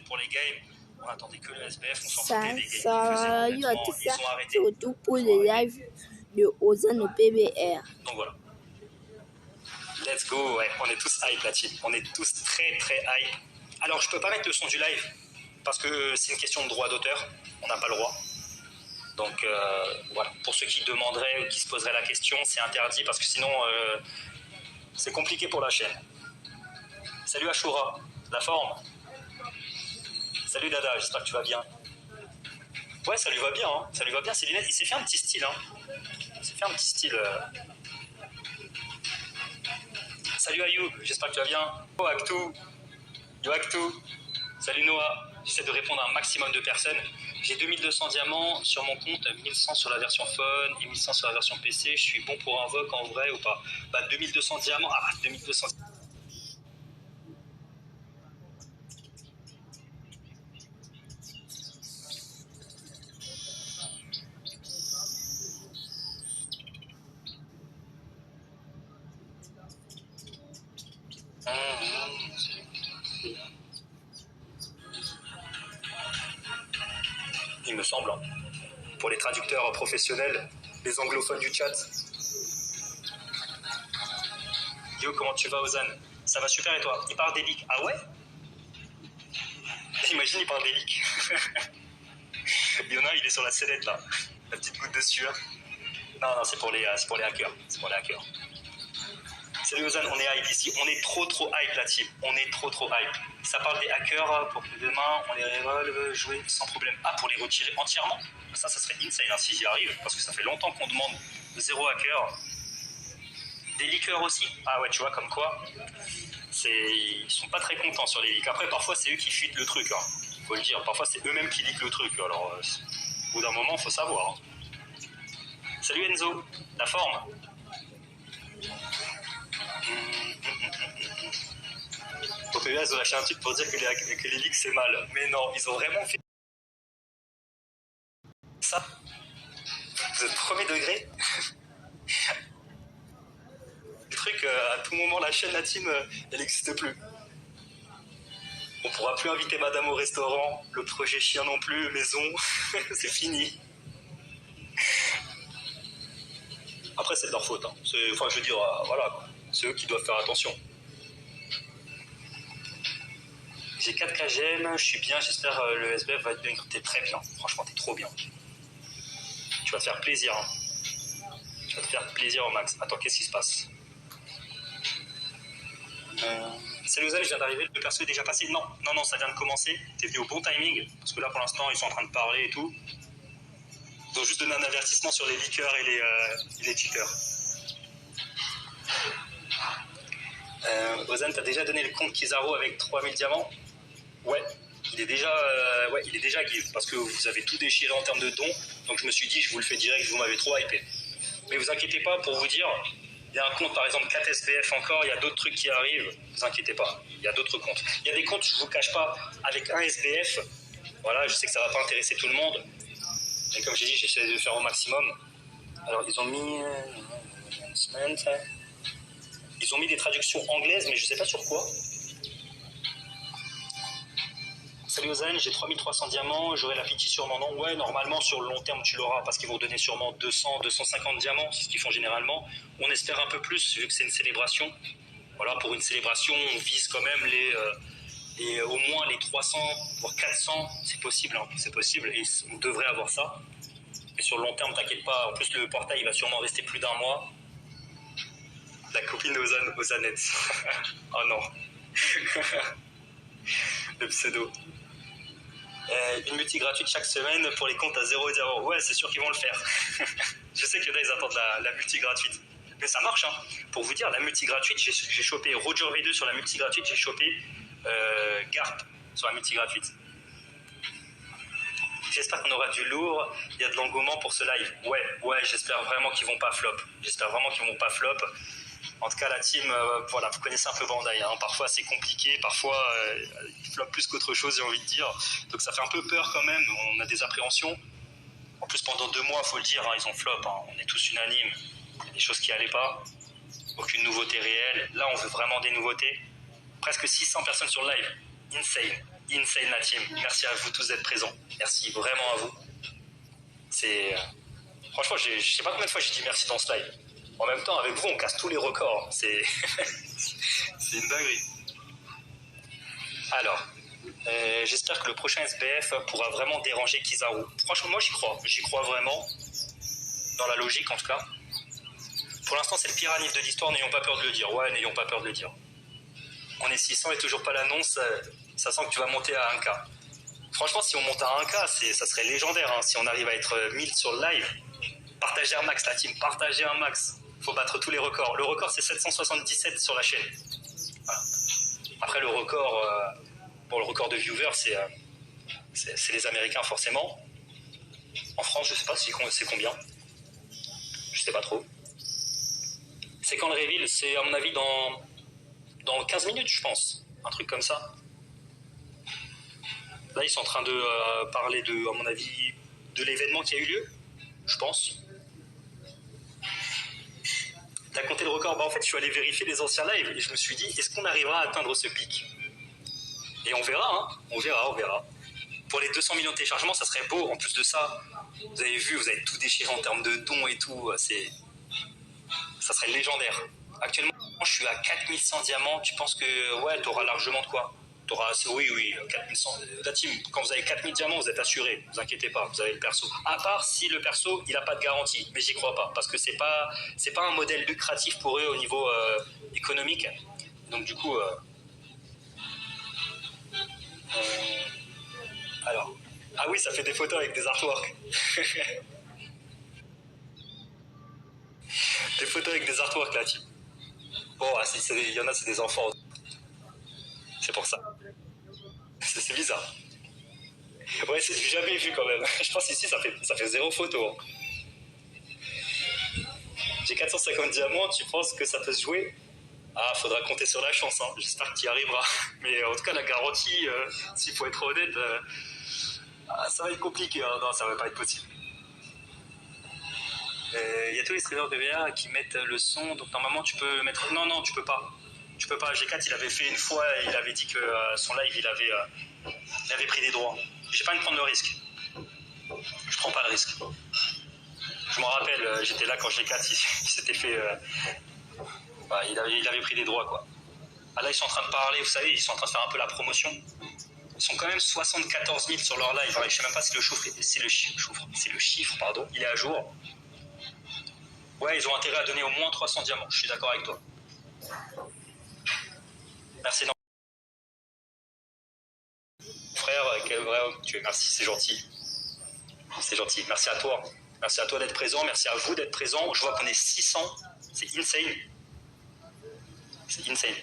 pour les games, on attendait que le SBF, on s'en foutait des games. Ça, Ils ont arrêté. surtout pour les lives de Ozan au PBR. Donc voilà. Let's go, ouais, on est tous hype la team. On est tous très très hype. Alors je peux pas mettre le son du live parce que c'est une question de droit d'auteur, on n'a pas le droit. Donc voilà, pour ceux qui demanderaient ou qui se poseraient la question, c'est interdit parce que sinon c'est compliqué pour la chaîne. Salut Ashura, la forme. Salut Dada, j'espère que tu vas bien. Ouais, ça lui va bien, hein. Ça lui va bien ses lunettes. Il s'est fait un petit style, hein. Il s'est fait un petit style. Salut Ayoub, j'espère que tu vas bien. Oh Actou, yo Actou. Salut Noah. J'essaie de répondre à un maximum de personnes. J'ai 2200 diamants sur mon compte, 1100 sur la version phone et 1100 sur la version PC. Je suis bon pour invoque en vrai ou pas? Bah 2200 diamants. Ah 2200. Il me semble, hein. Pour les traducteurs professionnels, les anglophones du chat. Yo, comment tu vas, Ozan? Ça va super et toi? Il parle des leaks. Ah ouais? Imagine, il parle des leaks. Il y en a, il est sur la sellette là. La petite goutte de sueur. Non, c'est pour les hackers. C'est pour les hackers. Salut Ozan, on est hype ici. On est trop hype la team. On est trop hype. Ça parle des hackers pour que demain on les révolve, jouer sans problème. Ah, pour les retirer entièrement? Ça serait insane hein, si j'y arrive. Parce que ça fait longtemps qu'on demande 0 hacker. Des leakers aussi. Ah ouais, tu vois, comme quoi. Ils sont pas très contents sur les leaks. Après, parfois, c'est eux qui fuitent le truc. Hein. Faut le dire. Parfois, c'est eux-mêmes qui leakent le truc. Alors, au bout d'un moment, faut savoir. Hein. Salut Enzo, la forme. OPEA, ils ont lâché un truc pour dire que les leaks c'est mal. Mais non, ils ont vraiment fait ça. Vous êtes premier degré. Le truc, à tout moment, la chaîne, la team, elle n'existe plus. On pourra plus inviter madame au restaurant, le projet chien non plus, maison, c'est fini. Après, c'est de leur faute. Hein. Enfin, je veux dire, voilà, quoi. C'est eux qui doivent faire attention. J'ai 4 KGM, je suis bien, j'espère le SBF va être bien. T'es très bien, franchement, t'es trop bien. Tu vas te faire plaisir. Hein. Tu vas te faire plaisir au max. Attends, qu'est-ce qui se passe? Salut Ozan, je viens d'arriver, le perso est déjà passé? Non, ça vient de commencer. T'es venu au bon timing, parce que là pour l'instant ils sont en train de parler et tout. Ils ont juste donné un avertissement sur les leakers et les cheaters. Ozan, t'as déjà donné le compte Kizaru avec 3000 diamants? Ouais, il est déjà give, parce que vous avez tout déchiré en termes de dons, donc je me suis dit, je vous le fais direct, vous m'avez trop hypé. Mais vous inquiétez pas, pour vous dire, il y a un compte, par exemple 4 SBF encore, il y a d'autres trucs qui arrivent, vous inquiétez pas, il y a d'autres comptes. Il y a des comptes, je vous cache pas, avec un SBF, voilà, je sais que ça va pas intéresser tout le monde, mais comme j'ai dit, j'essaie de le faire au maximum. Alors ils ont mis... Ils ont mis des traductions anglaises, mais je sais pas sur quoi. Salut Ozan, j'ai 3300 diamants, j'aurai la pitié sûrement non. Ouais, normalement sur le long terme tu l'auras parce qu'ils vont donner sûrement 200, 250 diamants, c'est ce qu'ils font généralement. On espère un peu plus vu que c'est une célébration. Voilà, pour une célébration, on vise quand même au moins les 300, voire 400, c'est possible, hein, c'est possible, et on devrait avoir ça. Mais sur le long terme, t'inquiète pas, en plus le portail il va sûrement rester plus d'1 mois. La copine de Ozanette. Oh non. Le pseudo. Une multi gratuite chaque semaine pour les comptes à 0 diamants. Ouais, c'est sûr qu'ils vont le faire. Je sais qu'il y en a, ils attendent la multi gratuite. Mais ça marche, hein. Pour vous dire, la multi gratuite, j'ai chopé Roger V2 sur la multi gratuite, j'ai chopé Garp sur la multi gratuite. J'espère qu'on aura du lourd, il y a de l'engouement pour ce live. Ouais, j'espère vraiment qu'ils vont pas flop. En tout cas, la team, voilà, vous connaissez un peu Bandai. Hein. Parfois, c'est compliqué. Parfois, ils flopent plus qu'autre chose, j'ai envie de dire. Donc, ça fait un peu peur quand même. On a des appréhensions. En plus, pendant 2 mois, il faut le dire, hein, ils ont flop. Hein. On est tous unanimes. Il y a des choses qui n'allaient pas. Aucune nouveauté réelle. Là, on veut vraiment des nouveautés. Presque 600 personnes sur le live. Insane. insane la team. Merci à vous tous d'être présents. Merci vraiment à vous. C'est... Franchement, je sais pas combien de fois j'ai dit merci dans ce live. En même temps, avec vous, on casse tous les records. C'est une dinguerie. Alors, j'espère que le prochain SBF pourra vraiment déranger Kizaru. Franchement, moi j'y crois. J'y crois vraiment. Dans la logique, en tout cas. Pour l'instant, c'est le pire anniv de l'histoire. N'ayons pas peur de le dire. Ouais, n'ayons pas peur de le dire. On est 600 et toujours pas l'annonce. Ça sent que tu vas monter à 1K. Franchement, si on monte à 1K, ça serait légendaire. Hein, si on arrive à être 1000 sur le live. Partagez un max, la team. Partagez un max. Faut battre tous les records. Le record, c'est 777 sur la chaîne. Voilà. Après, le record, le record de viewers, c'est les Américains, forcément. En France, je sais pas c'est combien. Je sais pas trop. C'est quand le reveal? C'est, à mon avis, dans 15 minutes, je pense. Un truc comme ça. Là, ils sont en train de parler à mon avis, de l'événement qui a eu lieu. Je pense. T'as compté le record? Bah en fait, je suis allé vérifier les anciens lives et je me suis dit, est-ce qu'on arrivera à atteindre ce pic? Et on verra, hein. On verra. Pour les 200 millions de téléchargements, ça serait beau. En plus de ça, vous avez vu, vous avez tout déchiré en termes de dons et tout. Ça serait légendaire. Actuellement, je suis à 4100 diamants. Tu penses que, ouais, t'auras largement de quoi? Oui, 4100. La team, quand vous avez 4000 diamants, vous êtes assuré. Vous inquiétez pas, vous avez le perso. À part si le perso, il n'a pas de garantie. Mais j'y crois pas. Parce que c'est pas un modèle lucratif pour eux au niveau économique. Donc du coup... alors... Ah oui, ça fait des photos avec des artworks. Des photos avec des artworks, la team. Bon, il y en a, c'est des enfants. C'est pour ça. C'est bizarre. Ouais, c'est du jamais vu quand même. Je pense ici, ça fait 0 photo. J'ai 450 diamants, tu penses que ça peut se jouer? Ah, faudra compter sur la chance, hein. J'espère que tu y arriveras. Mais en tout cas, la garantie, s'il faut être honnête, ça va être compliqué. Hein. Non, ça va pas être possible. Il y a tous les streamers de VR qui mettent le son, donc normalement tu peux mettre... Non, tu peux pas. Tu peux pas. G4, il avait fait une fois, il avait dit que son live, il avait pris des droits. J'ai pas envie de prendre le risque. Je prends pas le risque. Je m'en rappelle, j'étais là quand G4 il s'était fait... il avait pris des droits, quoi. Ah là, ils sont en train de parler, vous savez, ils sont en train de faire un peu la promotion. Ils sont quand même 74 000 sur leur live. Je sais même pas si le chiffre, pardon, il est à jour. Ouais, ils ont intérêt à donner au moins 300 diamants. Je suis d'accord avec toi. Merci. Frère, quel vrai homme tu es. Merci, c'est gentil. C'est gentil. Merci à toi. Merci à toi d'être présent. Merci à vous d'être présent. Je vois qu'on est 600. C'est insane. C'est insane.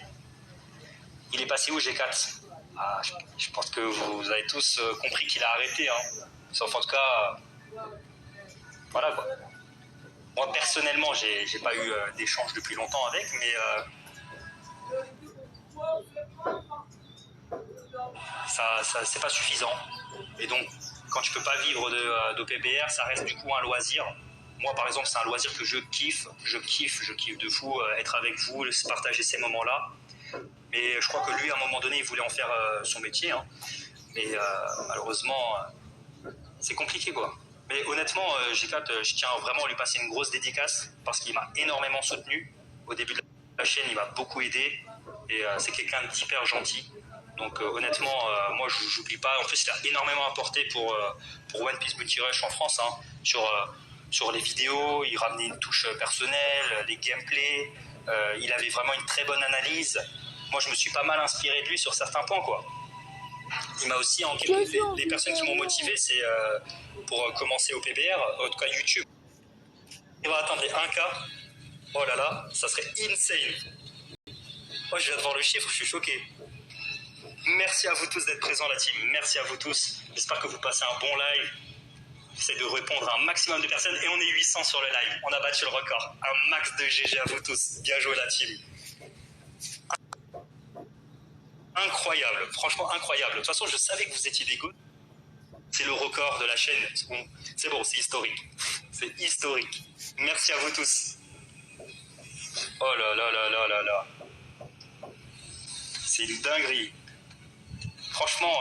Il est passé où, G4? Ah, je pense que vous avez tous compris qu'il a arrêté. Hein. Sauf en tout cas... voilà, quoi. Moi, personnellement, j'ai pas eu d'échange depuis longtemps avec, mais... ça c'est pas suffisant. Et donc, quand tu peux pas vivre d'OPBR, ça reste du coup un loisir. Moi, par exemple, c'est un loisir que je kiffe de fou, être avec vous, partager ces moments-là. Mais je crois que lui, à un moment donné, il voulait en faire son métier. Hein. Mais malheureusement, c'est compliqué, quoi. Mais honnêtement, G4, je tiens vraiment à lui passer une grosse dédicace parce qu'il m'a énormément soutenu. Au début de la chaîne, il m'a beaucoup aidé. Et c'est quelqu'un d'hyper gentil. Donc honnêtement, moi je n'oublie pas. En plus, il a énormément apporté pour One Piece Multi Rush en France. Hein, sur les vidéos, il ramenait une touche personnelle, les gameplays. Il avait vraiment une très bonne analyse. Moi, je me suis pas mal inspiré de lui sur certains points, quoi. Il m'a aussi, les personnes qui m'ont motivé, c'est pour commencer au PBR, en tout cas YouTube. Il va atteindre les 1K. Oh là là, ça serait insane. Oh, je viens de voir le chiffre, je suis choqué. Merci à vous tous d'être présents, la team. Merci à vous tous. J'espère que vous passez un bon live. J'essaie de répondre à un maximum de personnes et on est 800 sur le live. On a battu le record. Un max de GG à vous tous. Bien joué, la team. Incroyable, franchement incroyable. De toute façon, je savais que vous étiez des goûts. C'est le record de la chaîne. C'est bon, c'est historique. C'est historique. Merci à vous tous. Oh là là là là là là. C'est une dinguerie. franchement,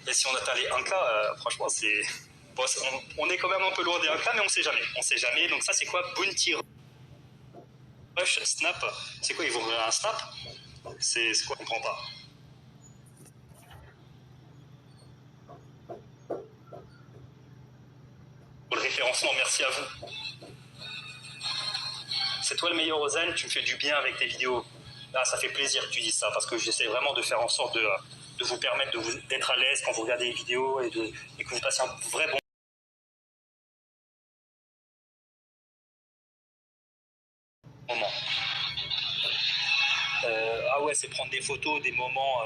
et si on atteint les 1K, franchement, c'est... Bon, on est quand même un peu loin des 1K, mais on sait jamais. On sait jamais. Donc ça, c'est quoi? Bounty Rush, Snap. C'est quoi? Ils vont ouvrir un Snap? C'est quoi? Je comprends pas. Pour le référencement, merci à vous. C'est toi le meilleur, Ozan, tu me fais du bien avec tes vidéos. Ah, ça fait plaisir que tu dises ça, parce que j'essaie vraiment de faire en sorte de vous permettre d'être à l'aise quand vous regardez les vidéos et que vous passiez un vrai bon moment. Ah ouais, c'est prendre des photos, des moments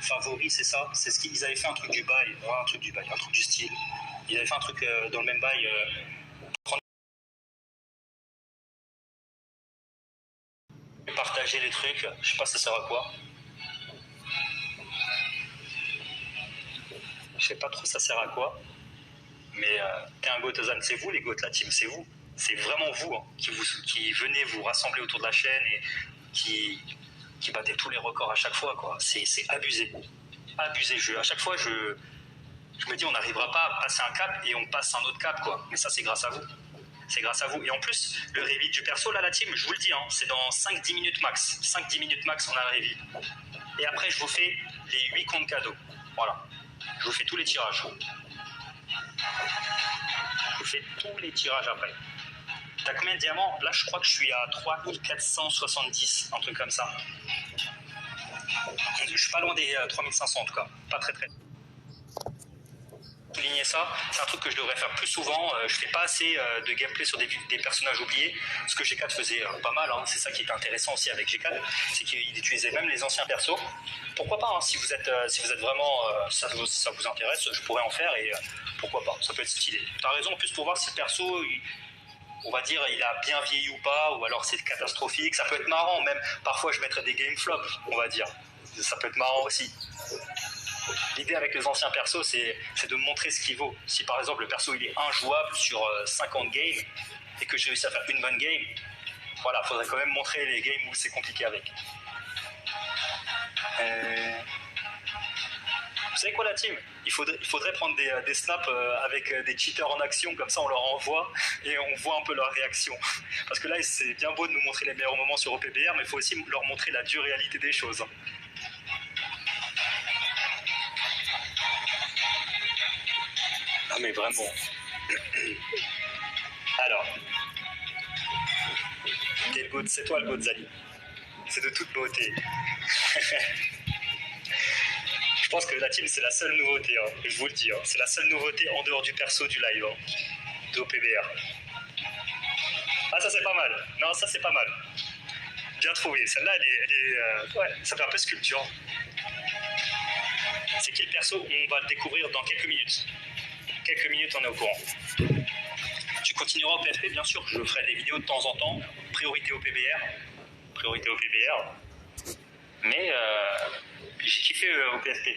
favoris, c'est ça. C'est ce qu'ils avaient fait, un truc du bail, un truc du style. Ils avaient fait un truc dans le même bail. Partager les trucs, je sais pas ça sert à quoi. Je sais pas trop ça sert à quoi. Mais t'es un goat, Ozan, c'est vous les goats, la team, c'est vous. C'est vraiment vous, hein, qui venez vous rassembler autour de la chaîne et qui battez tous les records à chaque fois, quoi. C'est abusé. Abusé. À chaque fois, je me dis on n'arrivera pas à passer un cap et on passe un autre cap, quoi. Mais ça, c'est grâce à vous. C'est grâce à vous. Et en plus, le reveal du perso, là, la team, je vous le dis, hein, c'est dans 5-10 minutes max. 5-10 minutes max, on a le reveal. Et après, je vous fais les 8 comptes cadeaux. Voilà. Je vous fais tous les tirages. Je vous fais tous les tirages après. T'as combien de diamants? Là, je crois que je suis à 3470, un truc comme ça. Je suis pas loin des 3500 en tout cas. Pas très très. Souligner ça, c'est un truc que je devrais faire plus souvent. Je fais pas assez de gameplay sur des personnages oubliés. Ce que G4 faisait pas mal, hein. C'est ça qui est intéressant aussi avec G4, c'est qu'il utilisait même les anciens persos. Pourquoi pas, hein, si vous êtes vraiment ça vous intéresse, je pourrais en faire et pourquoi pas, ça peut être stylé. T'as raison en plus pour voir si le perso on va dire il a bien vieilli ou pas, ou alors c'est catastrophique. Ça peut être marrant, même parfois je mettrais des game flops, on va dire. Ça peut être marrant aussi. L'idée avec les anciens persos, c'est de montrer ce qu'il vaut. Si par exemple le perso il est injouable sur 50 games et que j'ai réussi à faire une bonne game, voilà, faudrait quand même montrer les games où c'est compliqué avec. Vous savez quoi la team? Il faudrait prendre des snaps avec des cheaters en action, comme ça on leur envoie et on voit un peu leur réaction. Parce que là c'est bien beau de nous montrer les meilleurs moments sur OPBR, mais il faut aussi leur montrer la dure réalité des choses. Ah mais vraiment. Alors, c'est toi le goat, Zali. C'est de toute beauté. Je pense que la team c'est la seule nouveauté, hein. Je vous le dis, hein. C'est la seule nouveauté en dehors du perso du live, hein, de OPBR. Ah ça c'est pas mal. Non ça c'est pas mal. Bien trouvé. Celle-là elle est ouais, ça fait un peu sculpture. C'est qui le perso? On va le découvrir dans quelques minutes. Quelques minutes on est au courant. Tu continueras au PFP, bien sûr, je ferai des vidéos de temps en temps. Priorité au PBR. Priorité au PBR. Mais j'ai kiffé au PFP.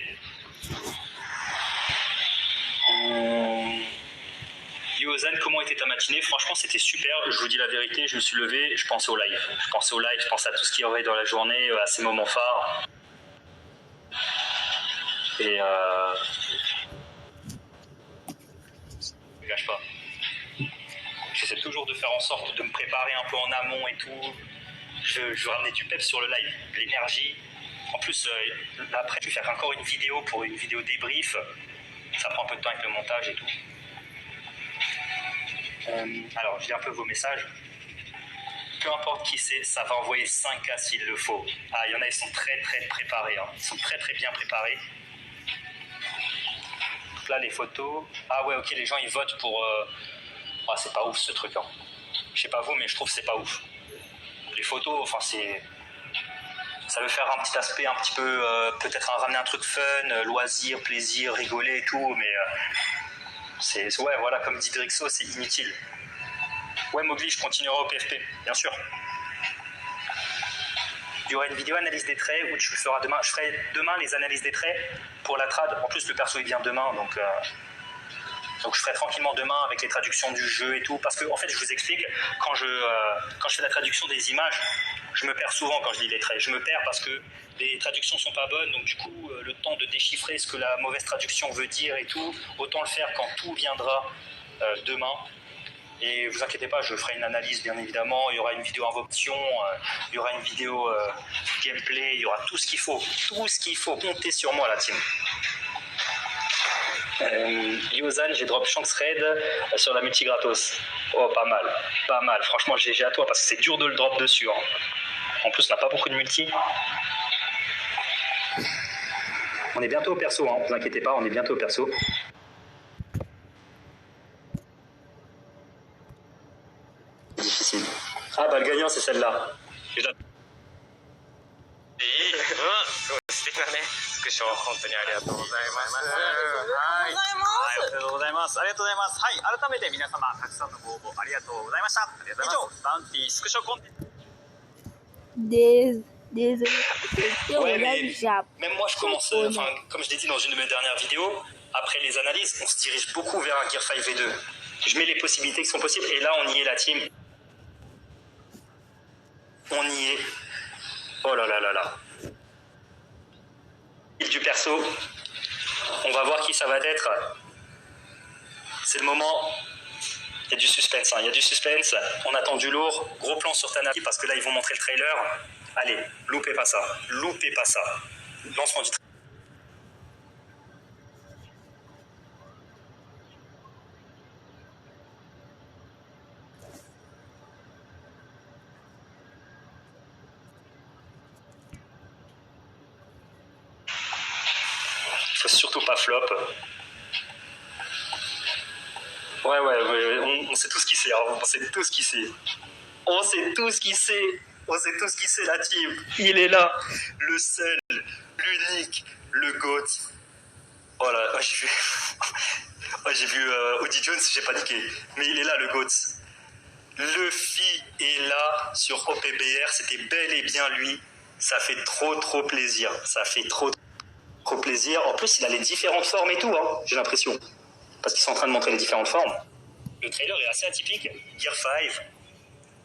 Yo Ozan, comment était ta matinée? Franchement, c'était super. Je vous dis la vérité, je me suis levé, je pensais au live. Je pensais à tout ce qu'il y aurait dans la journée, à ces moments phares. Et je ne gâche pas. J'essaie toujours de faire en sorte de me préparer un peu en amont et tout. Je veux ramener du peps sur le live, l'énergie. En plus, là, après, je vais faire encore une vidéo pour une vidéo débrief. Ça prend un peu de temps avec le montage et tout. Alors, je lis un peu vos messages. Peu importe qui c'est, ça va envoyer 5K s'il le faut. Ah, il y en a, ils sont très très préparés. Hein. Ils sont très très bien préparés. Donc là, les photos. Ah ouais, ok, les gens, ils votent pour... Ah, c'est pas ouf ce truc. Hein. Je sais pas vous, mais je trouve que c'est pas ouf. Les photos, enfin, c'est... Ça veut faire un petit aspect un petit peu... peut-être ramener un truc fun, loisir, plaisir, rigoler et tout, mais... ouais, voilà, comme dit Drixo, c'est inutile. Ouais, Mowgli, je continuerai au PFP, bien sûr. Il y aura une vidéo analyse des traits où tu le feras demain. Je ferai demain les analyses des traits pour la trad. En plus, le perso il vient demain, donc Donc je ferai tranquillement demain avec les traductions du jeu et tout, parce que en fait je vous explique, quand je fais la traduction des images, je me perds souvent quand je lis les traits. Je me perds parce que les traductions sont pas bonnes, donc du coup le temps de déchiffrer ce que la mauvaise traduction veut dire et tout, autant le faire quand tout viendra demain. Et vous inquiétez pas, je ferai une analyse bien évidemment, il y aura une vidéo invocation, il y aura une vidéo gameplay, il y aura tout ce qu'il faut, comptez sur moi la team. Yozan, j'ai drop Shanks Raid sur la multi gratos. Oh, pas mal. Franchement, GG à toi parce que c'est dur de le drop dessus. Hein. En plus, on n'a pas beaucoup de multi. On est bientôt au perso, hein. Vous inquiétez pas, on est bientôt au perso. Difficile. Ah bah le gagnant c'est celle-là. 素敵なねスクショ本当にありがとうございます。はい、ありがとうございます。ありがとうございます。はい、改めて皆様たくさんのご応募ありがとうございました。ありがとうございます。以上バウンティースクショコンテンツ。Ouais, même moi je commence, enfin, comme je l'ai dit dans une de mes dernières vidéos, après les analyses, on se dirige beaucoup vers un Gear 5 V2. Je mets les possibilités qui sont possibles et là on y est la team. On y est. Oh là là là là. Du perso, on va voir qui ça va être. C'est le moment. Il y a du suspense, hein. Il y a du suspense. On attend du lourd. Gros plan sur Tanabe parce que là ils vont montrer le trailer. Allez, loupez pas ça. Lancement du trailer. Faut surtout pas flop. Ouais, on sait tout ce qu'il sait. Hein. On sait tout ce qu'il sait, la team. Il est là. Le seul, l'unique, le GOAT. Oh là, j'ai vu Audi Jones, j'ai paniqué. Mais il est là, le GOAT. Luffy est là sur OPBR. C'était bel et bien lui. Ça fait trop plaisir. En plus, il a les différentes formes et tout, hein, j'ai l'impression. Parce qu'ils sont en train de montrer les différentes formes. Le trailer est assez atypique. Gear 5.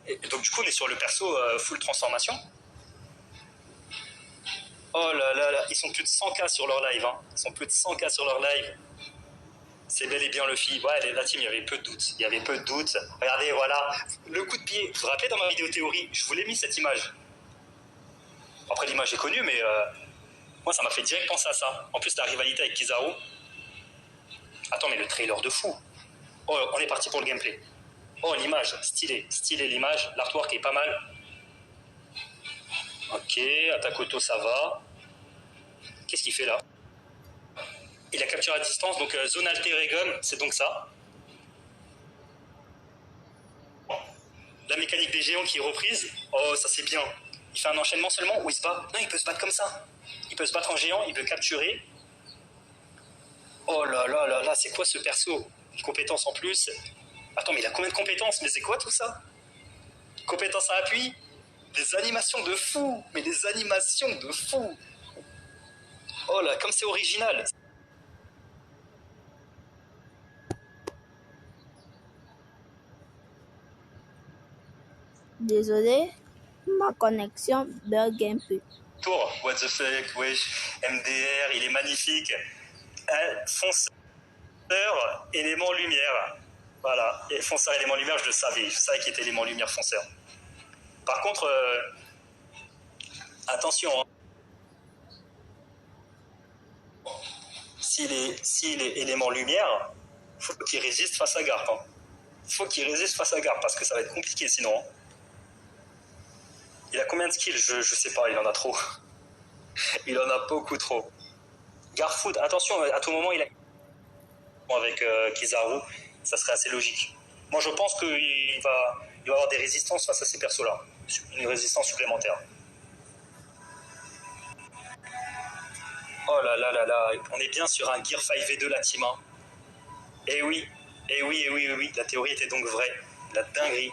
Et donc, du coup, on est sur le perso full transformation. Oh là là là, ils sont plus de 100K sur leur live. Hein. C'est bel et bien Luffy. Ouais, la team, il y avait peu de doutes. Regardez, voilà. Le coup de pied. Vous vous rappelez dans ma vidéo théorie, je vous l'ai mis cette image. Après, l'image est connue, mais moi, ça m'a fait direct penser à ça. En plus, la rivalité avec Kizaru. Attends, mais le trailer de fou. Oh, on est parti pour le gameplay. Oh, l'image, stylé l'image. L'artwork est pas mal. Ok, Atakoto, ça va. Qu'est-ce qu'il fait là? Il a capturé à distance, donc zone altérée gun, c'est donc ça. La mécanique des géants qui est reprise. Oh, ça c'est bien. Il fait un enchaînement seulement ou il se bat? Non, il peut se battre comme ça. Il peut se battre en géant, il peut capturer. Oh là là là là, c'est quoi ce perso? Une compétence en plus. Attends, mais il a combien de compétences? Mais c'est quoi tout ça? Compétences à appui? Des animations de fou. Oh là, comme c'est original. Désolé, ma connexion bug un peu. Tour, what the fuck, wesh, MDR, il est magnifique. Fonceur, élément lumière. Voilà, et fonceur, élément lumière, je savais qu'il était élément lumière fonceur. Par contre, attention, hein. S'il est élément lumière, faut qu'il résiste face à Garp. Hein. Parce que ça va être compliqué sinon. Hein. Il a combien de skills? Je sais pas, il en a trop. Il en a beaucoup trop. Garfood, attention, à tout moment il a avec Kizaru, ça serait assez logique. Moi je pense qu'il va avoir des résistances face à ces persos-là. Une résistance supplémentaire. Oh là là là là, on est bien sur un Gear 5 V2 la team. Hein. Eh oui, la théorie était donc vraie. La dinguerie.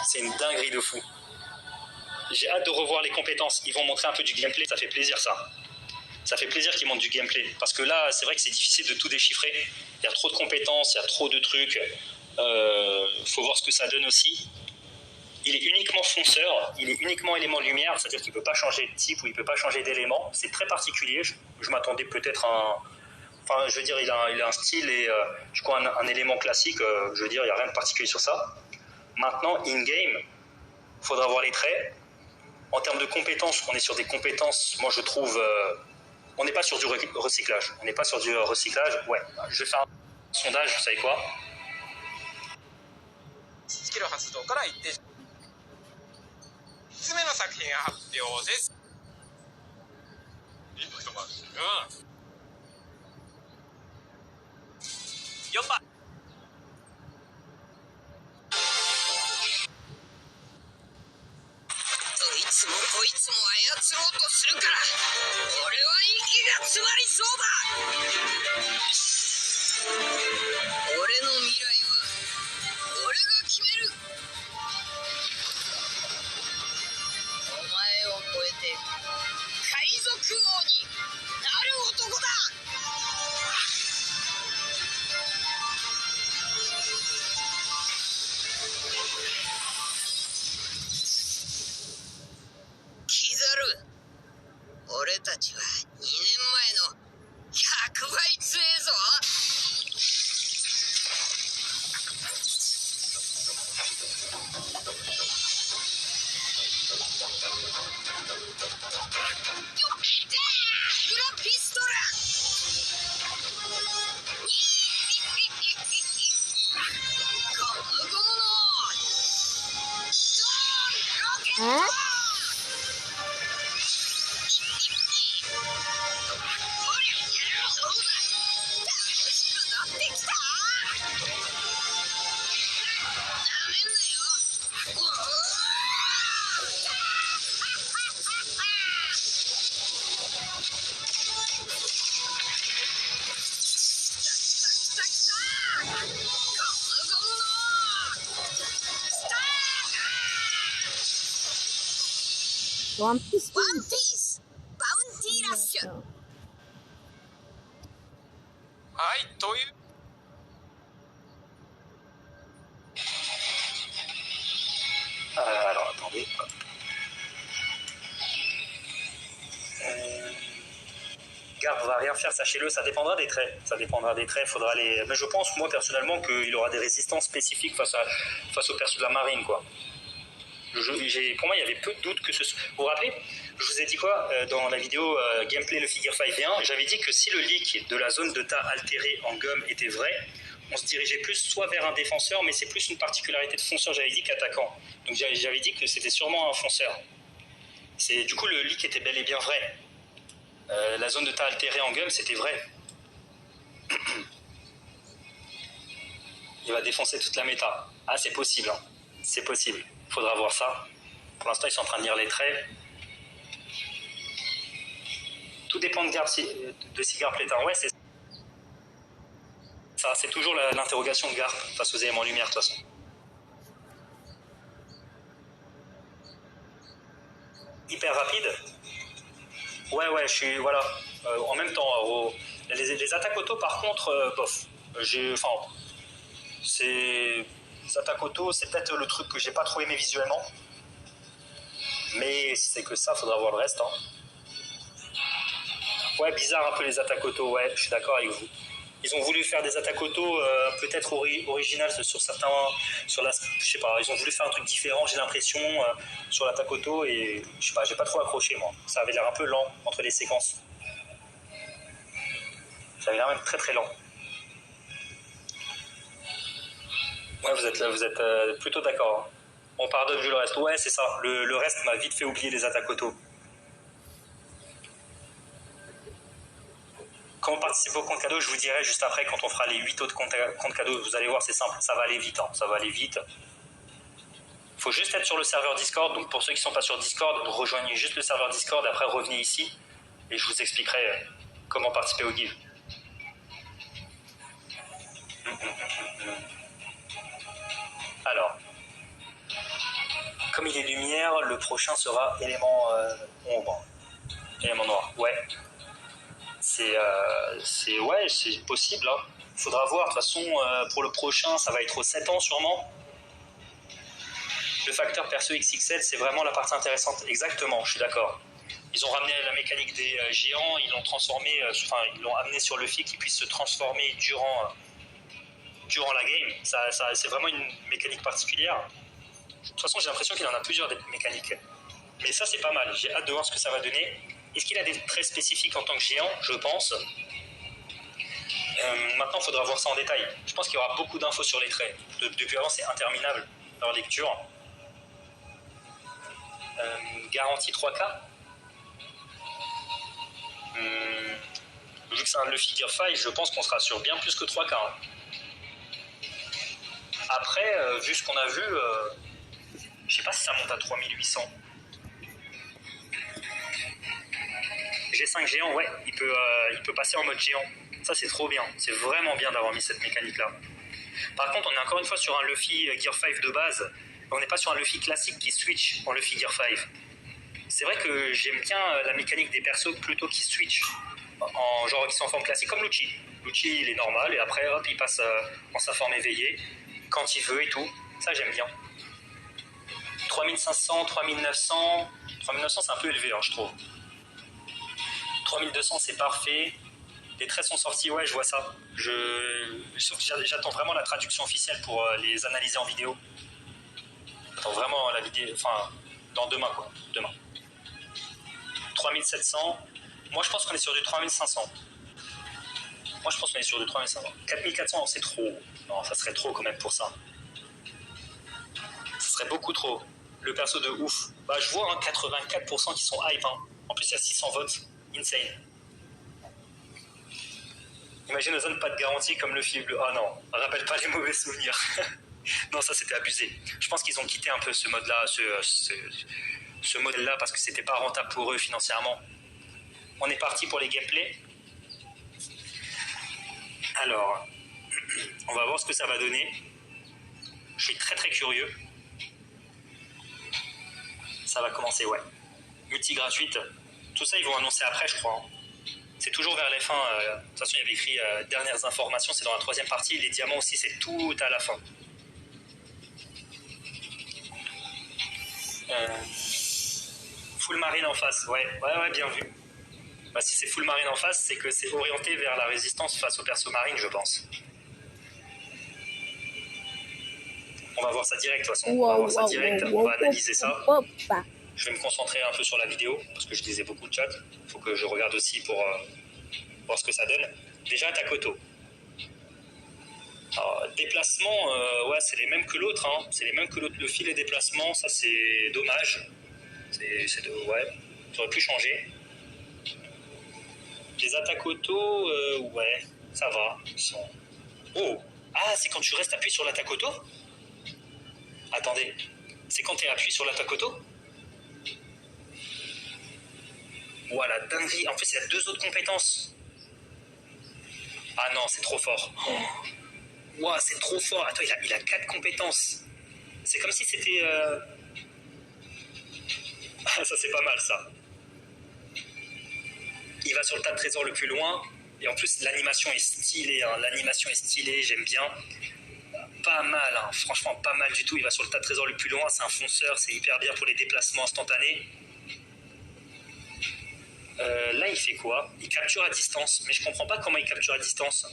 C'est une dinguerie de fou. J'ai hâte de revoir les compétences. Ils vont montrer un peu du gameplay, ça fait plaisir ça. Ça fait plaisir qu'ils montrent du gameplay. Parce que là, c'est vrai que c'est difficile de tout déchiffrer. Il y a trop de compétences, il y a trop de trucs. Faut voir ce que ça donne aussi. Il est uniquement fonceur, il est uniquement élément lumière, c'est-à-dire qu'il ne peut pas changer de type ou il ne peut pas changer d'élément. C'est très particulier. Je m'attendais peut-être à un... Enfin, je veux dire, il a un style et je crois un élément classique. Je veux dire, il n'y a rien de particulier sur ça. Maintenant, in-game, il faudra voir les traits. En termes de compétences, on est sur des compétences, moi je trouve... on n'est pas sur du recyclage. On n'est pas sur du recyclage. Ouais, je vais faire un sondage, vous savez quoi? スキル発動から一定3つ目の作品発表です。いいこともある。4番。どいつもこいつも操ろうとするから俺は息が詰まりそうだ。俺の未来は俺が決める。お前を超えて海賊王になる男だ。キザル、俺たちは2年前の100倍強えぞ。グラピストラゴムゴムのストーンロケット。ワンピース。ワンピースバウンティーラッシュ。はいというAlors, attendez. Garp va rien faire, sachez-le, ça dépendra des traits. Ça dépendra des traits, faudra les... Mais je pense, moi, personnellement, qu'il aura des résistances spécifiques face au perso de la marine, quoi. Pour moi, il y avait peu de doutes que ce soit... Vous vous rappelez? Je vous ai dit quoi dans la vidéo Gameplay le Figure 5v1? J'avais dit que si le leak de la zone de tas altérée en gomme était vrai, on se dirigeait plus soit vers un défenseur, mais c'est plus une particularité de fonceur, j'avais dit, qu'attaquant. Donc j'avais dit que c'était sûrement un fonceur. Du coup, le leak était bel et bien vrai. La zone de tas altérée en gomme, c'était vrai. Il va défoncer toute la méta. Ah, c'est possible, hein. C'est possible. Faudra voir ça. Pour l'instant, ils sont en train de lire les traits. Tout dépend de si Garp est un... Ouais, c'est ça. C'est toujours l'interrogation de Garp face aux éléments lumière, de toute façon. Hyper rapide. Ouais, je suis... Voilà. En même temps, les attaques auto, par contre, bof. Les attaques auto, c'est peut-être le truc que j'ai pas trop aimé visuellement. Mais si c'est que ça, faudra voir le reste. Hein. Ouais, bizarre un peu les attaques auto, ouais, je suis d'accord avec vous. Ils ont voulu faire des attaques auto peut-être originales sur certains... je sais pas, ils ont voulu faire un truc différent, j'ai l'impression, sur l'attaque auto, et je sais pas, j'ai pas trop accroché, moi. Ça avait l'air un peu lent entre les séquences. Ça avait l'air même très très lent. Ouais, vous êtes plutôt d'accord. Hein. On pardonne vu le reste. Ouais, c'est ça. Le reste m'a vite fait oublier les attaques auto. Comment participer au compte cadeau, je vous dirai juste après quand on fera les 8 autres comptes cadeaux. Vous allez voir, c'est simple. Ça va aller vite. Hein. Ça va aller vite. Il faut juste être sur le serveur Discord. Donc pour ceux qui ne sont pas sur Discord, rejoignez juste le serveur Discord. Après, revenez ici. Et je vous expliquerai comment participer au give. Alors, comme il est lumière, le prochain sera élément ombre. Élément noir, ouais. ouais, c'est possible. Hein. Faudra voir. De toute façon, pour le prochain, ça va être aux 7 ans sûrement. Le facteur perso XXL, c'est vraiment la partie intéressante. Exactement, je suis d'accord. Ils ont ramené la mécanique des géants, ils l'ont transformé, ils l'ont amené sur Luffy qui puisse se transformer durant la game. C'est vraiment une mécanique particulière. De toute façon, j'ai l'impression qu'il en a plusieurs des mécaniques. Mais ça, c'est pas mal. J'ai hâte de voir ce que ça va donner. Est-ce qu'il a des traits spécifiques en tant que géant? Je pense. Maintenant, il faudra voir ça en détail. Je pense qu'il y aura beaucoup d'infos sur les traits. Depuis avant, c'est interminable leur lecture. Garantie 3K. Vu que c'est un Luffy Gear 5, je pense qu'on sera sur bien plus que 3K. Hein. Après, vu ce qu'on a vu, je sais pas si ça monte à 3800. G5 géant, ouais, il peut passer en mode géant. Ça, c'est trop bien. C'est vraiment bien d'avoir mis cette mécanique-là. Par contre, on est encore une fois sur un Luffy Gear 5 de base. On n'est pas sur un Luffy classique qui switch en Luffy Gear 5. C'est vrai que j'aime bien la mécanique des persos plutôt qui switch en genre qui sont en forme classique, comme Lucci. Lucci, il est normal et après, hop, il passe en sa forme éveillée quand il veut et tout. Ça, j'aime bien. 3500, 3900. 3900, c'est un peu élevé, hein, je trouve. 3200, c'est parfait. Les traits sont sortis, ouais, je vois ça. Sauf que j'attends vraiment la traduction officielle pour les analyser en vidéo. J'attends vraiment la vidéo, enfin, dans demain, quoi. Demain. 3700. Moi, je pense qu'on est sur du 3500. Moi, je pense qu'on est sur du 3500. 4400, c'est trop. Non, ça serait trop quand même pour ça. Ça serait beaucoup trop. Le perso de ouf. Bah, je vois, hein, 84% qui sont hype. Hein. En plus, il y a 600 votes. Insane. Imagine Ozone, pas de garantie comme le film bleu. Ah non, rappelle pas les mauvais souvenirs. Non, ça c'était abusé. Je pense qu'ils ont quitté un peu ce mode-là, ce modèle-là, parce que c'était pas rentable pour eux financièrement. On est parti pour les gameplays. Alors, on va voir ce que ça va donner. Je suis très très curieux. Ça va commencer, ouais. Multi gratuite. Tout ça, ils vont annoncer après, je crois. C'est toujours vers les fins. De toute façon, il y avait écrit dernières informations, c'est dans la 3e partie. Les diamants aussi, c'est tout à la fin. Full marine en face, ouais, bien vu. Bah, si c'est full marine en face, c'est que c'est orienté vers la résistance face au perso marine, je pense. On va voir ça direct, de toute façon. On va voir ça direct, on va analyser ça. Je vais me concentrer un peu sur la vidéo, parce que je lisais beaucoup de chat. Il faut que je regarde aussi pour voir ce que ça donne. Déjà, Takoto. Alors, déplacement, ouais, c'est les mêmes que l'autre. Hein. C'est les mêmes que l'autre. Le fil et déplacement, ça c'est dommage. Ouais, ça aurait pu changer. Les attaques auto, ouais, ça va. Oh, ah, c'est quand tu restes appuyé sur l'attaque auto? Attendez, c'est quand tu es appuyé sur l'attaque auto? Voilà, dinguerie. En fait, il y a 2 autres compétences. Ah non, c'est trop fort. Oh. Wow, c'est trop fort. Attends, il a 4 compétences. C'est comme si c'était... Ah, ça, c'est pas mal, ça. Il va sur le tas de trésors le plus loin. Et en plus, l'animation est stylée. Hein. L'animation est stylée, j'aime bien. Pas mal, hein. Franchement, pas mal du tout. Il va sur le tas de trésors le plus loin. C'est un fonceur, c'est hyper bien pour les déplacements instantanés. Là, il fait quoi? Il capture à distance. Mais je comprends pas comment il capture à distance.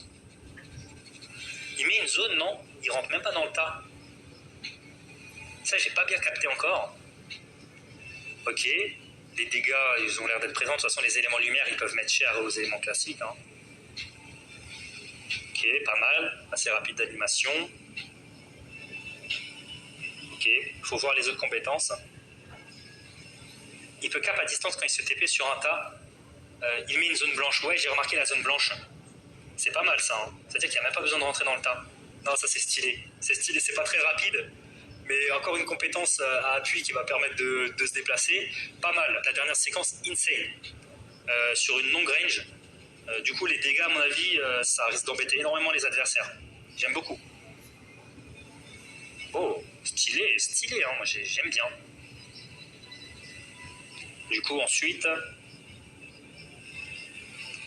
Il met une zone, non? Il rentre même pas dans le tas. Ça, j'ai pas bien capté encore. Ok. Les dégâts, ils ont l'air d'être présents. De toute façon, les éléments lumière, ils peuvent mettre cher aux éléments classiques. Hein. Ok, pas mal. Assez rapide d'animation. Ok, faut voir les autres compétences. Il peut cap à distance quand il se TP sur un tas. Il met une zone blanche. Ouais, j'ai remarqué la zone blanche. C'est pas mal ça. Hein. C'est-à-dire qu'il n'y a même pas besoin de rentrer dans le tas. Non, ça c'est stylé. C'est stylé, c'est pas très rapide. Mais encore une compétence à appui qui va permettre de se déplacer. Pas mal. La dernière séquence, insane. Sur une longue range. Du coup, les dégâts, à mon avis, ça risque d'embêter énormément les adversaires. J'aime beaucoup. Oh, stylé, hein. Moi, j'aime bien. Du coup, ensuite...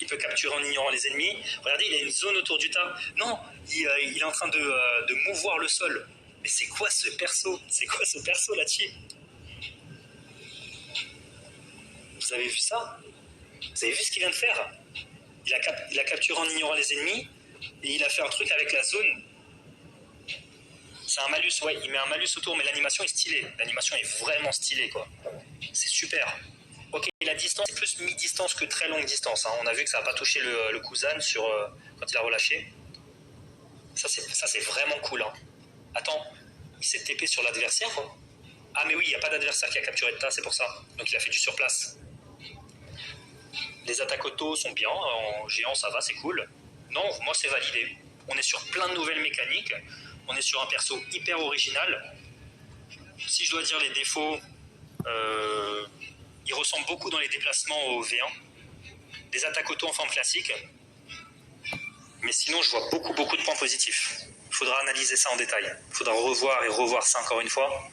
il peut capturer en ignorant les ennemis. Regardez, il a une zone autour du tas. Non, il est en train de mouvoir le sol. Mais c'est quoi ce perso? C'est quoi ce perso là-dessus? Vous avez vu ça? Vous avez vu ce qu'il vient de faire? Il a capturé en ignorant les ennemis et il a fait un truc avec la zone. C'est un malus, ouais, il met un malus autour, mais l'animation est stylée. L'animation est vraiment stylée, quoi. C'est super. Ok, la distance, c'est plus mi-distance que très longue distance. Hein. On a vu que ça n'a pas touché le Kuzan quand il a relâché. Ça, c'est vraiment cool. Hein. Attends, il s'est TP sur l'adversaire, quoi. Ah, mais oui, il n'y a pas d'adversaire qui a capturé de tas, c'est pour ça. Donc il a fait du surplace. Les attaques auto sont bien, en géant ça va, c'est cool. Non, moi c'est validé. On est sur plein de nouvelles mécaniques. On est sur un perso hyper original. Si je dois dire les défauts, il ressemble beaucoup dans les déplacements au V1. Des attaques auto en forme classique. Mais sinon, je vois beaucoup de points positifs. Il faudra analyser ça en détail. Il faudra revoir et revoir ça encore une fois.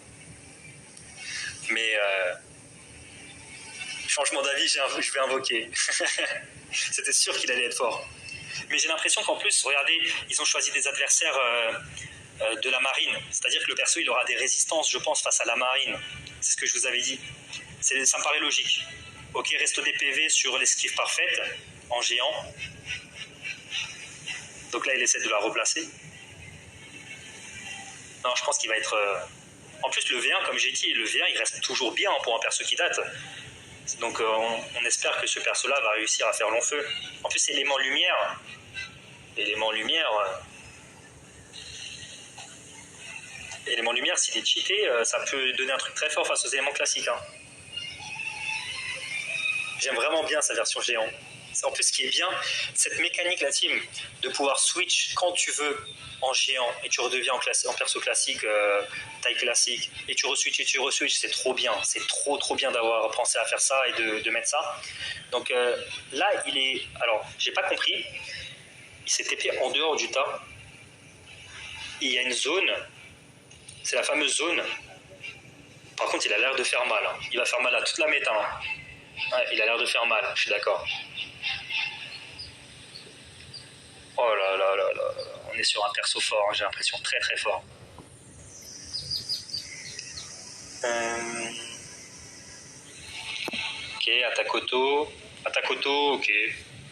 Mais changement d'avis, je vais invoquer. C'était sûr qu'il allait être fort. Mais j'ai l'impression qu'en plus, regardez, ils ont choisi des adversaires de la marine. C'est-à-dire que le perso, il aura des résistances, je pense, face à la marine. C'est ce que je vous avais dit. Ça me paraît logique. Ok, reste des PV sur l'esquive parfaite, en géant. Donc là, il essaie de la replacer. Non, je pense qu'il va être... En plus, le V1, comme j'ai dit, le V1, il reste toujours bien pour un perso qui date. Donc on espère que ce perso-là va réussir à faire long feu. En plus, élément lumière. Élément lumière, s'il est cheaté, ça peut donner un truc très fort face aux éléments classiques. Hein. J'aime vraiment bien sa version géant. En plus, ce qui est bien, cette mécanique, la team, de pouvoir switch quand tu veux en géant et tu redeviens en perso classique, taille classique, et tu reswitches, c'est trop bien. C'est trop bien d'avoir pensé à faire ça et de mettre ça. Donc là, il est... Alors, j'ai pas compris. Il s'est TP en dehors du tas. Il y a une zone. C'est la fameuse zone. Par contre, il a l'air de faire mal. Hein. Il va faire mal à toute la méta. Hein. Ouais, il a l'air de faire mal, je suis d'accord. Oh là là là là. On est sur un perso fort, hein, j'ai l'impression très fort. Ok, attaque auto, ok.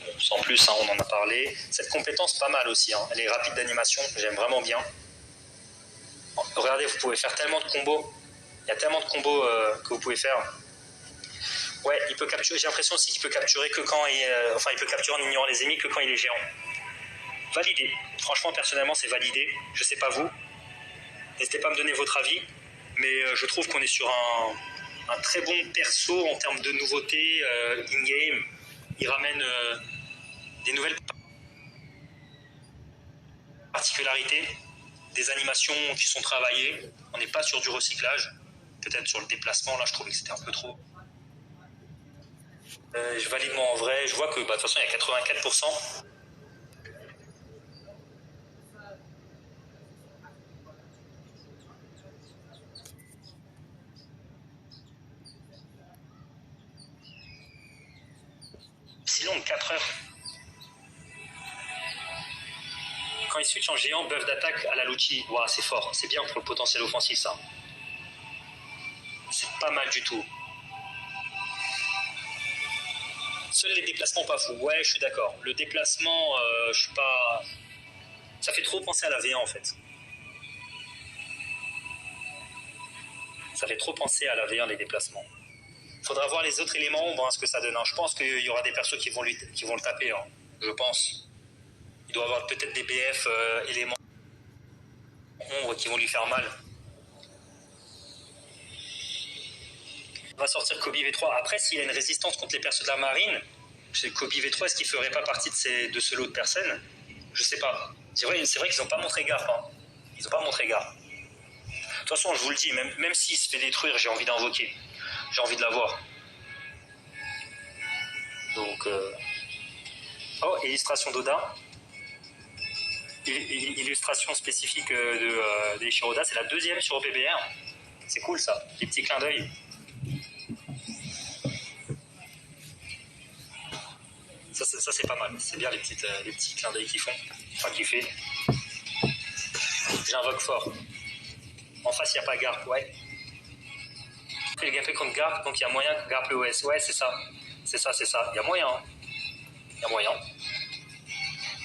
Bon, sans plus, hein, on en a parlé. Cette compétence, pas mal aussi. Hein. Elle est rapide d'animation, j'aime vraiment bien. Regardez, vous pouvez faire tellement de combos. Il y a tellement de combos que vous pouvez faire. Ouais, il peut capturer. J'ai l'impression aussi qu'il peut capturer que quand il peut capturer en ignorant les ennemis que quand il est géant. Validé. Franchement, personnellement, c'est validé. Je sais pas vous. N'hésitez pas à me donner votre avis. Mais je trouve qu'on est sur un très bon perso en termes de nouveautés in-game. Il ramène des nouvelles particularités, des animations qui sont travaillées. On n'est pas sur du recyclage. Peut-être sur le déplacement, là, je trouvais que c'était un peu trop. Je valide moi en vrai. Je vois que de toute façon, il y a 84%. Sinon, 4 heures. Quand il switch en géant, buff d'attaque à la Lucci. Wow, c'est fort. C'est bien pour le potentiel offensif, ça. C'est pas mal du tout. Seuls les déplacements pas fous. Ouais, je suis d'accord. Le déplacement, je suis pas... Ça fait trop penser à la V1, en fait. Ça fait trop penser à la V1, les déplacements. Faudra voir les autres éléments ombre, hein, ce que ça donne. Hein. Je pense qu'il y aura des persos qui vont le taper. Hein. Je pense. Il doit y avoir peut-être des BF éléments ombre qui vont lui faire mal. On va sortir Kobe V3. Après, s'il a une résistance contre les persos de la marine, Kobe V3, est-ce qu'il ferait pas partie de ce lot de personnes? Je sais pas. C'est vrai qu'ils n'ont pas montré gaffe. Hein. Ils n'ont pas montré gaffe. De toute façon, je vous le dis, même s'il se fait détruire, j'ai envie d'invoquer. J'ai envie de l'avoir. Donc... Oh, illustration d'Oda. Illustration spécifique de Ishiroda. C'est la deuxième sur OPBR. C'est cool, ça. Des petits clins d'œil. Ça c'est pas mal. C'est bien les petits clins d'œil qu'ils font. Enfin, qu'il fait. J'invoque fort. En face, il n'y a pas Garp, ouais. Après, le gameplay contre Garp, donc il y a moyen que Garp le OS. Ouais, c'est ça. C'est ça. Il y a moyen. Il y a moyen.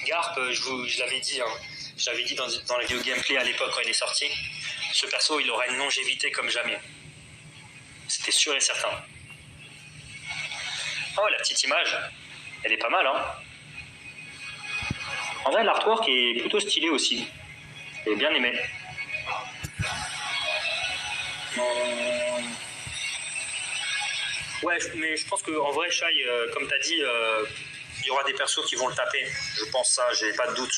Garp, je l'avais dit, hein. Je l'avais dit dans la vidéo gameplay à l'époque quand il est sorti. Ce perso, il aura une longévité comme jamais. C'était sûr et certain. Oh, la petite image, elle est pas mal, hein. En vrai, l'artwork est plutôt stylé aussi. J'ai bien aimé. Ouais, mais je pense qu'en vrai, Shai, comme t'as dit, il y aura des persos qui vont le taper. Je pense ça, j'ai pas de doute.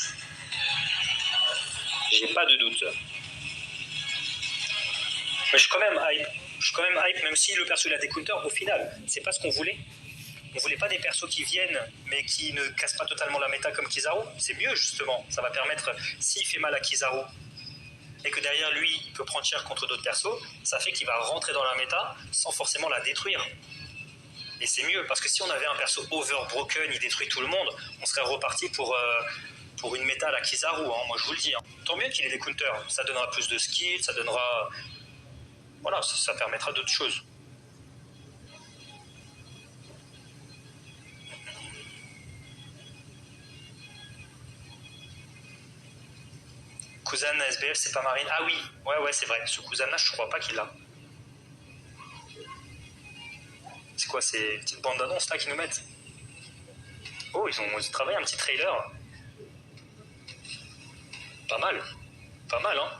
Mais je suis quand même hype, même si le perso il a des counters, au final, c'est pas ce qu'on voulait. On voulait pas des persos qui viennent, mais qui ne cassent pas totalement la méta comme Kizaru. C'est mieux, justement. Ça va permettre, s'il fait mal à Kizaru, et que derrière lui, il peut prendre cher contre d'autres persos, ça fait qu'il va rentrer dans la méta sans forcément la détruire. Et c'est mieux, parce que si on avait un perso overbroken, il détruit tout le monde, on serait reparti pour une méta à la Kizaru, hein, moi je vous le dis. Hein. Tant mieux qu'il ait des counters, ça donnera plus de skills, ça donnera... Voilà, ça permettra d'autres choses. Kuzan SBF, c'est pas Marine. Ah oui, ouais, c'est vrai. Ce Kuzan-là, je crois pas qu'il l'a. C'est quoi ces petites bandes d'annonces là qu'ils nous mettent? Oh, ils ont travaillé un petit trailer. Pas mal, hein.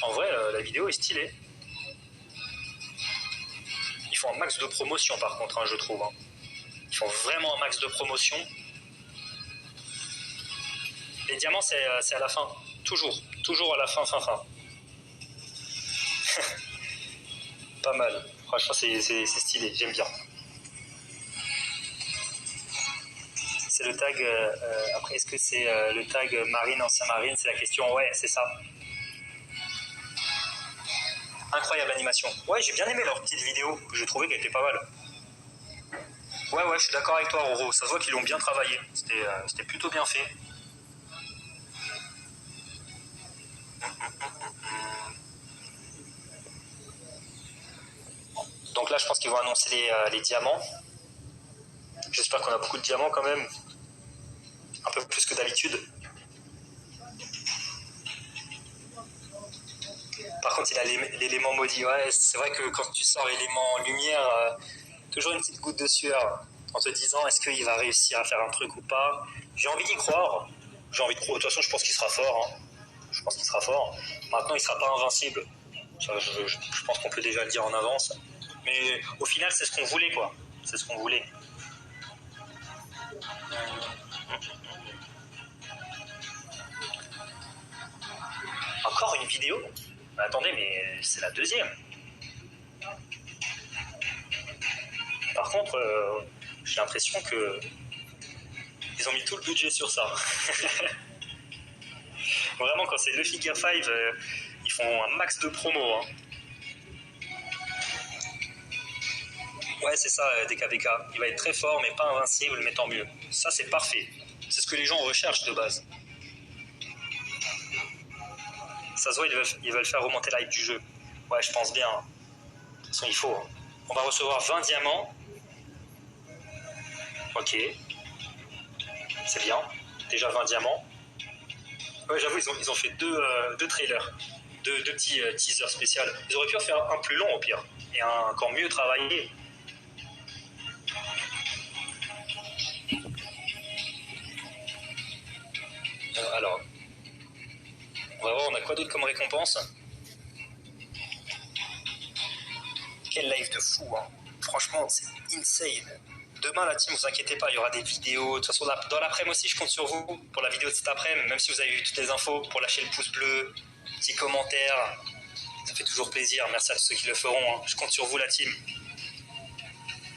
En vrai, la vidéo est stylée. Ils font un max de promotion par contre, hein, je trouve. Hein. Ils font vraiment un max de promotion. Les diamants, c'est à la fin. Toujours à la fin. Pas mal. Franchement, c'est stylé, j'aime bien. C'est le tag... après, est-ce que c'est le tag Marine, ancien Marine? C'est la question. Ouais, c'est ça. Incroyable animation. Ouais, j'ai bien aimé leur petite vidéo. J'ai trouvé qu'elle était pas mal. Ouais, je suis d'accord avec toi, Roro. Ça se voit qu'ils l'ont bien travaillé. C'était plutôt bien fait. Donc là, je pense qu'ils vont annoncer les diamants. J'espère qu'on a beaucoup de diamants quand même. Un peu plus que d'habitude. Par contre, il a l'élément maudit. Ouais, c'est vrai que quand tu sors l'élément lumière, toujours une petite goutte de sueur en te disant est-ce qu'il va réussir à faire un truc ou pas. J'ai envie d'y croire. De toute façon, je pense qu'il sera fort. Hein. Je pense qu'il sera fort. Maintenant, il sera pas invincible. Je pense qu'on peut déjà le dire en avance. Mais au final, c'est ce qu'on voulait, quoi. C'est ce qu'on voulait. Encore une vidéo? Attendez, mais c'est la deuxième. Par contre, j'ai l'impression que ils ont mis tout le budget sur ça. Vraiment, quand c'est Luffy Gear 5, ils font un max de promo. Hein. Ouais, c'est ça, DKVK. Il va être très fort, mais pas invincible, mais tant mieux. Ça, c'est parfait. C'est ce que les gens recherchent de base. Ça se voit, ils veulent faire remonter l'hype du jeu. Ouais, je pense bien. De toute façon, il faut. Hein. On va recevoir 20 diamants. Ok. C'est bien. Déjà 20 diamants. Ouais, j'avoue, ils ont fait deux trailers. Deux petits teasers spéciaux. Ils auraient pu en faire un plus long au pire. Et un encore mieux travaillé. Alors, on va voir, on a quoi d'autre comme récompense? Quel live de fou, hein. Franchement, c'est insane. Demain, la team, vous inquiétez pas, il y aura des vidéos. De toute façon, dans l'après-midi aussi, je compte sur vous pour la vidéo de cet après-midi, même si vous avez eu toutes les infos, pour lâcher le pouce bleu, petit commentaire. Ça fait toujours plaisir. Merci à ceux qui le feront. Hein. Je compte sur vous, la team.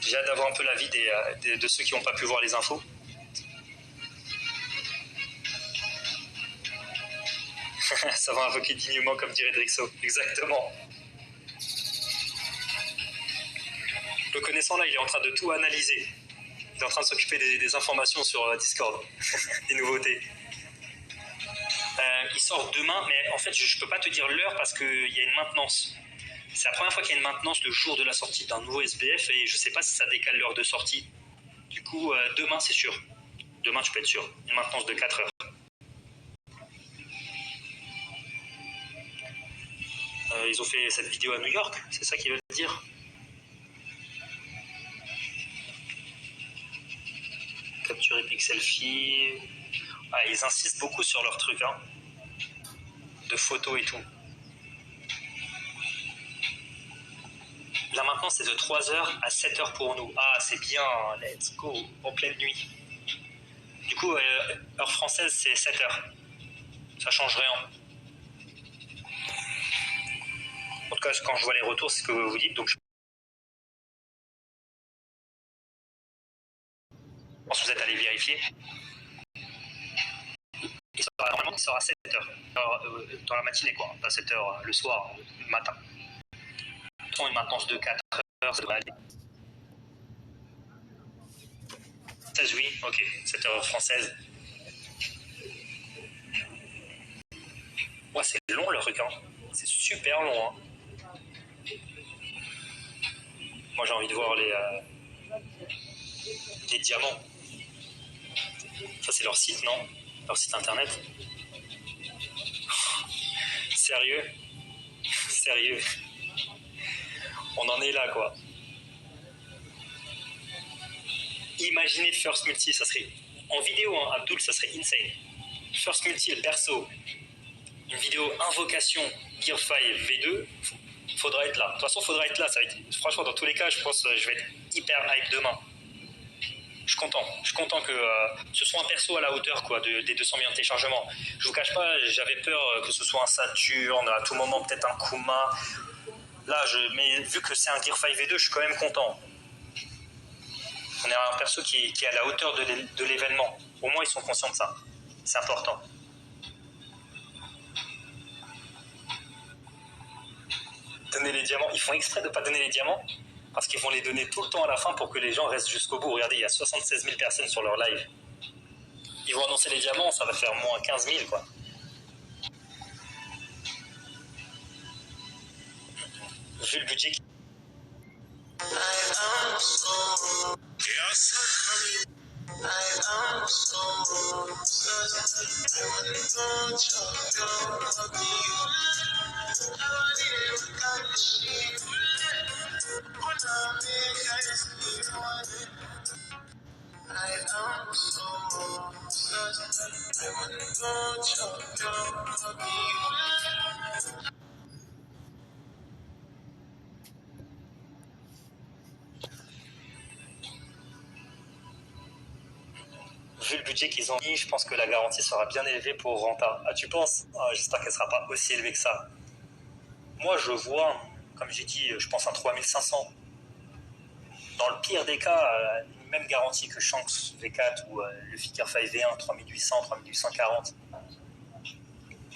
J'ai hâte d'avoir un peu l'avis de ceux qui n'ont pas pu voir les infos. Ça va invoquer dignement, comme dirait Drixo. Exactement. Le connaissant, là, il est en train de tout analyser. Il est en train de s'occuper des informations sur Discord, des nouveautés. Il sort demain, mais en fait, je ne peux pas te dire l'heure parce qu'il y a une maintenance. C'est la première fois qu'il y a une maintenance le jour de la sortie d'un nouveau SBF et je ne sais pas si ça décale l'heure de sortie. Du coup, demain, c'est sûr. Demain, tu peux être sûr. Une maintenance de 4 heures. Ils ont fait cette vidéo à New York, c'est ça qu'ils veulent dire? Capturer Pixelfy. Ah, ils insistent beaucoup sur leur truc, hein. De photos et tout. Là maintenant c'est de 3h à 7h pour nous. Ah c'est bien, let's go, en pleine nuit. Du coup, heure française c'est 7h. Ça change rien. En tout cas, quand je vois les retours, c'est ce que vous dites. Donc je pense que vous êtes allé vérifier. Normalement il sort à 7h. Dans la matinée quoi, pas 7h le soir, le matin. Une maintenance de 4 heures, ça devrait aller. 16, oui, ok, 7h française. Ouais, c'est long le requin. C'est super long. Hein. Moi j'ai envie de voir les diamants. Ça c'est leur site, non? Leur site internet. Sérieux? Sérieux? On en est là quoi. Imaginez First Multi, ça serait en vidéo, hein, Abdul, ça serait insane. First Multi, le perso, une vidéo invocation Gear 5 V2, faudra être là. De toute façon, faudra être là. Ça va être, franchement, dans tous les cas, je pense que je vais être hyper hype demain. Je suis content que ce soit un perso à la hauteur quoi, des 200 millions de téléchargements. Je vous cache pas, j'avais peur que ce soit un Saturn, à tout moment peut-être un Kuma. Là, mais vu que c'est un Gear 5 V2, je suis quand même content. On a un perso qui est à la hauteur de l'événement. Au moins, ils sont conscients de ça. C'est important. Donner les diamants. Ils font exprès de ne pas donner les diamants parce qu'ils vont les donner tout le temps à la fin pour que les gens restent jusqu'au bout. Regardez, il y a 76 000 personnes sur leur live. Ils vont annoncer les diamants, ça va faire moins 15 000, quoi. Vu le budget. Vu le budget qu'ils ont mis, je pense que la garantie sera bien élevée pour Renta. Ah, tu penses? J'espère qu'elle sera pas aussi élevée que ça. Moi, je vois, comme j'ai dit, je pense un 3500. Dans le pire des cas, une même garantie que Shanks V4 ou le Figure 5 V1, 3800, 3840.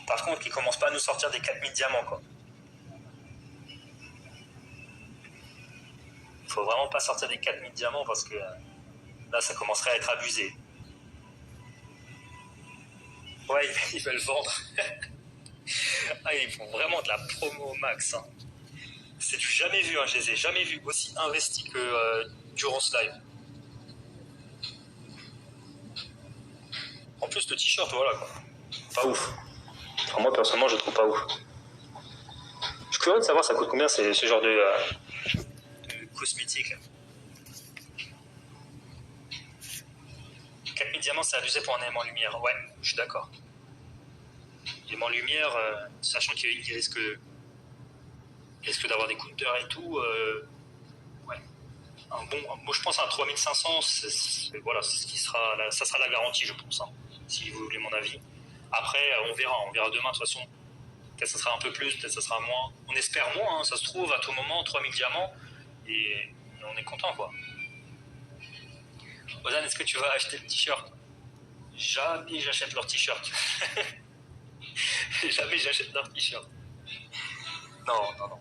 Par contre, ils commencent pas à nous sortir des 4000 diamants, quoi. Faut vraiment pas sortir des 4000 diamants parce que là, ça commencerait à être abusé. Ouais, ils veulent vendre. Ah, ils font vraiment de la promo au max. Hein. C'est du jamais vu, hein. Je les ai jamais vus aussi investis que durant ce live. En plus, le t-shirt, voilà quoi. Pas ouf. Enfin, moi, personnellement, je trouve pas ouf. Je suis curieux de savoir ça coûte combien ce genre de cosmétique. 4000 diamants, c'est abusé pour un élément lumière. Ouais, je suis d'accord. Élément lumière, sachant qu'il risque d'avoir des coups de cœur et tout, ouais. Moi je pense à 3500, voilà, c'est ce qui sera, ça sera la garantie, je pense, hein, si vous voulez mon avis. Après, on verra demain de toute façon. Peut-être ça sera un peu plus, peut-être ça sera moins. On espère moins, hein, ça se trouve à tout moment, 3000 diamants, et on est content quoi. Ozan, est-ce que tu vas acheter le t-shirt? Jamais j'achète leur t-shirt. Jamais j'achète leur t-shirt. Non.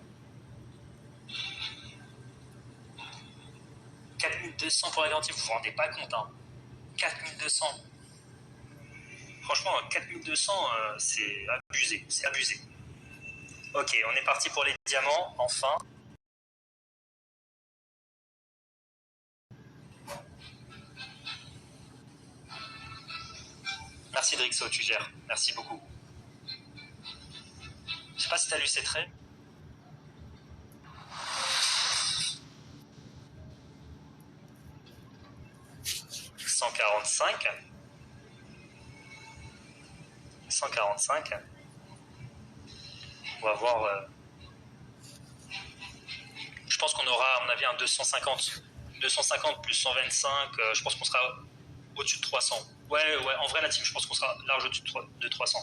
4200 pour la garantie, vous vous rendez pas compte, hein. 4200. Franchement, 4200, c'est abusé, c'est abusé. Ok, on est parti pour les diamants, enfin. Merci Drixo, tu gères. Merci beaucoup. Je sais pas si t'as lu ces traits. « 145. 145. On va voir. Je pense qu'on aura, à mon avis, un 250. 250 plus 125, je pense qu'on sera au-dessus de 300. Ouais, en vrai, la team, je pense qu'on sera large au-dessus de 300.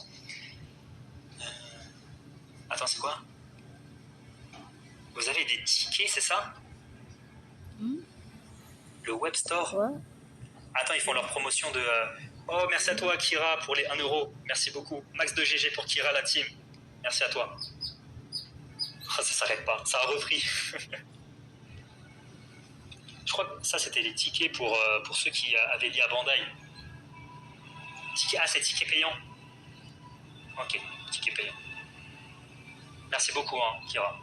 Attends, c'est quoi? Vous avez des tickets, c'est ça? Le web store? Ouais. Attends, ils font leur promotion de... Oh, merci à toi, Kira, pour les 1 euro. Merci beaucoup. Max de GG pour Kira, la team. Merci à toi. Oh, ça s'arrête pas. Ça a repris. Je crois que ça, c'était les tickets pour ceux qui avaient lié à Bandai. Ah, c'est ticket payant. Ok, ticket payant. Merci beaucoup, hein, Kira.